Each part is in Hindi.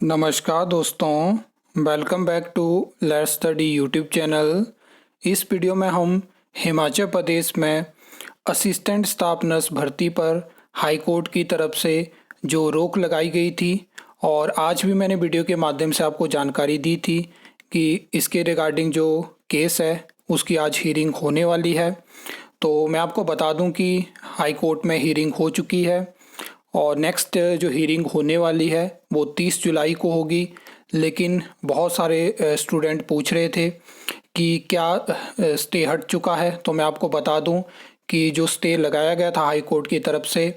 नमस्कार दोस्तों, welcome back to let's study YouTube channel. इस वीडियो में हम हिमाचल प्रदेश में असिस्टेंट स्टाफ नर्स भर्ती पर हाई कोर्ट की तरफ से जो रोक लगाई गई थी और आज भी मैंने वीडियो के माध्यम से आपको जानकारी दी थी कि इसके रिगार्डिंग जो केस है उसकी आज हीयरिंग होने वाली है। तो मैं आपको बता दूं कि हाई कोर्ट में हीयरिंग हो चुकी है और नेक्स्ट जो हीयरिंग होने वाली है वो 30 जुलाई को होगी। लेकिन बहुत सारे स्टूडेंट पूछ रहे थे कि क्या स्टे हट चुका है, तो मैं आपको बता दूं कि जो स्टे लगाया गया था हाई कोर्ट की तरफ से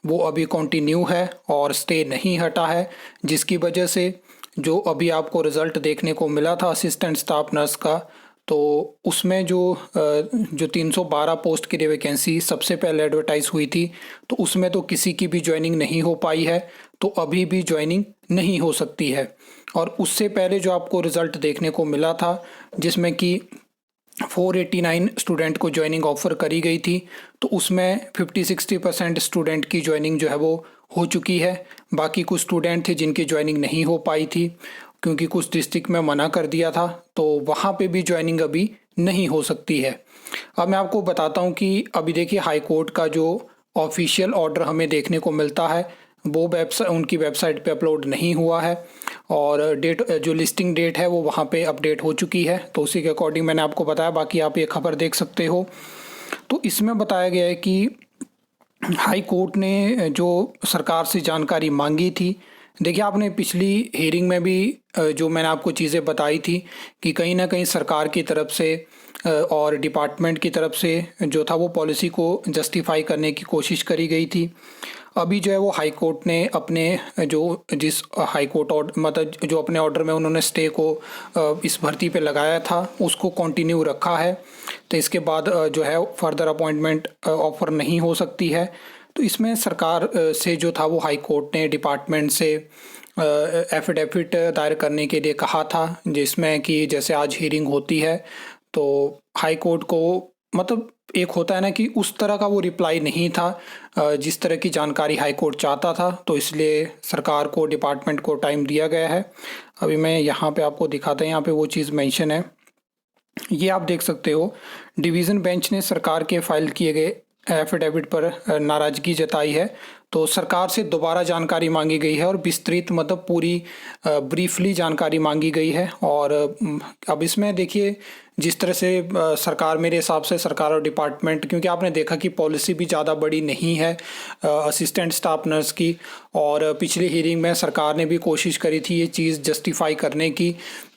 वो अभी कंटिन्यू है और स्टे नहीं हटा है, जिसकी वजह से जो अभी आपको रिज़ल्ट देखने को मिला था असिस्टेंट स्टाफ नर्स का, तो उसमें जो 312 पोस्ट के लिए वैकेंसी सबसे पहले एडवर्टाइज हुई थी, तो उसमें तो किसी की भी ज्वाइनिंग नहीं हो पाई है, तो अभी भी ज्वाइनिंग नहीं हो सकती है। और उससे पहले जो आपको रिज़ल्ट देखने को मिला था जिसमें कि 489 स्टूडेंट को ज्वाइनिंग ऑफर करी गई थी, तो उसमें 50-60% स्टूडेंट की ज्वाइनिंग जो है वो हो चुकी है। बाकी कुछ स्टूडेंट थे जिनकी ज्वाइनिंग नहीं हो पाई थी क्योंकि कुछ डिस्ट्रिक्ट में मना कर दिया था, तो वहाँ पे भी ज्वाइनिंग अभी नहीं हो सकती है। अब मैं आपको बताता हूँ कि अभी देखिए हाई कोर्ट का जो ऑफिशियल ऑर्डर हमें देखने को मिलता है वो उनकी वेबसाइट पे अपलोड नहीं हुआ है और डेट जो लिस्टिंग डेट है वो वहाँ पे अपडेट हो चुकी है, तो उसी के अकॉर्डिंग मैंने आपको बताया। बाकी आप ये खबर देख सकते हो। तो इसमें बताया गया है कि हाई कोर्ट ने जो सरकार से जानकारी मांगी थी, देखिए आपने पिछली हियरिंग में भी जो मैंने आपको चीज़ें बताई थी कि कहीं ना कहीं सरकार की तरफ से और डिपार्टमेंट की तरफ से जो था वो पॉलिसी को जस्टिफाई करने की कोशिश करी गई थी। अभी जो है वो हाई कोर्ट ने अपने जो जिस हाई कोर्ट ऑर्डर मतलब जो अपने ऑर्डर में उन्होंने स्टे को इस भर्ती पे लगाया था उसको कंटिन्यू रखा है, तो इसके बाद जो है फर्दर अपॉइंटमेंट ऑफर नहीं हो सकती है। तो इसमें सरकार से जो था वो हाई कोर्ट ने डिपार्टमेंट से एफिडेविट दायर करने के लिए कहा था, जिसमें कि जैसे आज हियरिंग होती है तो हाई कोर्ट को मतलब एक होता है ना कि उस तरह का वो रिप्लाई नहीं था जिस तरह की जानकारी हाई कोर्ट चाहता था, तो इसलिए सरकार को डिपार्टमेंट को टाइम दिया गया है। अभी मैं यहाँ पे आपको दिखाता हूँ, यहाँ पे वो चीज़ मेंशन है, ये आप देख सकते हो। डिवीज़न बेंच ने सरकार के फाइल किए गए एफिडेविट पर नाराज़गी जताई है, तो सरकार से दोबारा जानकारी मांगी गई है और विस्तृत मतलब पूरी ब्रीफली जानकारी मांगी गई है। और अब इसमें देखिए जिस तरह से सरकार, मेरे हिसाब से सरकार और डिपार्टमेंट, क्योंकि आपने देखा कि पॉलिसी भी ज़्यादा बड़ी नहीं है असिस्टेंट स्टाफ नर्स की, और पिछली हियरिंग में सरकार ने भी कोशिश करी थी ये चीज़ जस्टिफाई करने की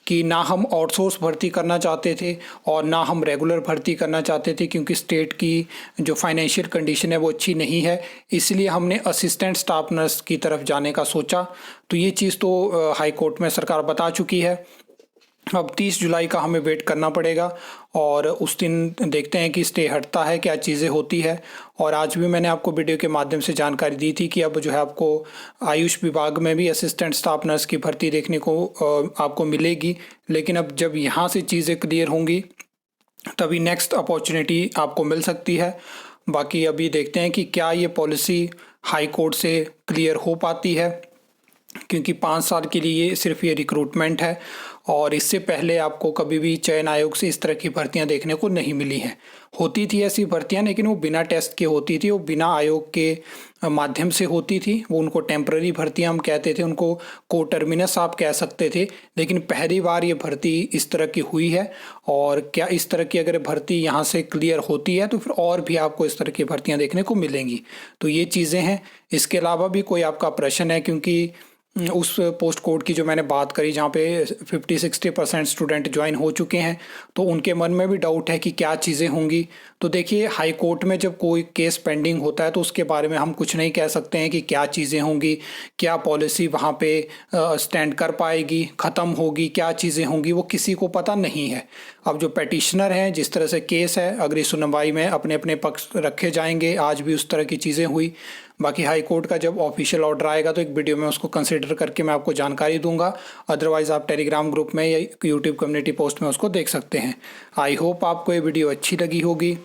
कि ना हम आउटसोर्स भर्ती करना चाहते थे और ना हम रेगुलर भर्ती करना चाहते थे, क्योंकि स्टेट की जो फाइनेंशियल कंडीशन है वो अच्छी नहीं है, इसलिए हमने असिस्टेंट स्टाफ नर्स की तरफ जाने का सोचा। तो ये चीज़ तो हाई कोर्ट में सरकार बता चुकी है। अब 30 जुलाई का हमें वेट करना पड़ेगा और उस दिन देखते हैं कि स्टे हटता है, क्या चीज़ें होती है। और आज भी मैंने आपको वीडियो के माध्यम से जानकारी दी थी कि अब जो है आपको आयुष विभाग में भी असिस्टेंट स्टाफ नर्स की भर्ती देखने को आपको मिलेगी, लेकिन अब जब यहाँ से चीज़ें क्लियर होंगी तभी नेक्स्ट अपॉर्चुनिटी आपको मिल सकती है। बाकी अभी देखते हैं कि क्या ये पॉलिसी हाई कोर्ट से क्लियर हो पाती है, क्योंकि 5 साल के लिए सिर्फ ये रिक्रूटमेंट है और इससे पहले आपको कभी भी चयन आयोग से इस तरह की भर्तियां देखने को नहीं मिली हैं। होती थी ऐसी भर्तियां, लेकिन वो बिना टेस्ट के होती थी, वो बिना आयोग के माध्यम से होती थी। वो उनको टेम्पररी भर्तियां हम कहते थे, उनको को टर्मिनस आप कह सकते थे। लेकिन पहली बार ये भर्ती इस तरह की हुई है और क्या इस तरह की अगर भर्ती यहाँ से क्लियर होती है तो फिर और भी आपको इस तरह की भर्तियाँ देखने को मिलेंगी। तो ये चीज़ें हैं। इसके अलावा भी कोई आपका प्रश्न है, क्योंकि उस पोस्ट कोड की जो मैंने बात करी जहाँ पे 50-60% स्टूडेंट ज्वाइन हो चुके हैं, तो उनके मन में भी डाउट है कि क्या चीज़ें होंगी। तो देखिए हाई कोर्ट में जब कोई केस पेंडिंग होता है तो उसके बारे में हम कुछ नहीं कह सकते हैं कि क्या चीज़ें होंगी, क्या पॉलिसी वहाँ पे स्टैंड कर पाएगी, ख़त्म होगी, क्या चीज़ें होंगी, वो किसी को पता नहीं है। अब जो पेटिशनर हैं, जिस तरह से केस है, अगली सुनवाई में अपने अपने पक्ष रखे जाएंगे। आज भी उस तरह की चीज़ें हुई। बाकी हाई कोर्ट का जब ऑफिशियल ऑर्डर आएगा तो एक वीडियो में उसको कंसिडर करके मैं आपको जानकारी दूंगा। अदरवाइज़ आप टेलीग्राम ग्रुप में या यूट्यूब कम्युनिटी पोस्ट में उसको देख सकते हैं। आई होप आपको ये वीडियो अच्छी लगी होगी,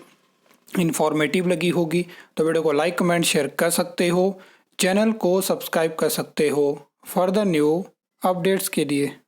इन्फॉर्मेटिव लगी होगी, तो वीडियो को लाइक कमेंट शेयर कर सकते हो, चैनल को सब्सक्राइब कर सकते हो फॉर द न्यू अपडेट्स के लिए।